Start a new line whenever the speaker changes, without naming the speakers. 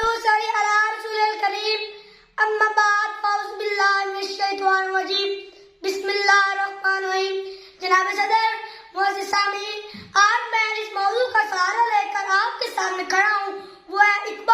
صلی علی رسول الکریم اما بعد فاعوذ باللہ من الشیطان الرجیم بسم اللہ الرحمن الرحیم۔ جناب صدر، معزز سامعین، آج میں اس موضوع کا سہارا لے کر آپ کے سامنے کھڑا ہوں، وہ ہے اقبال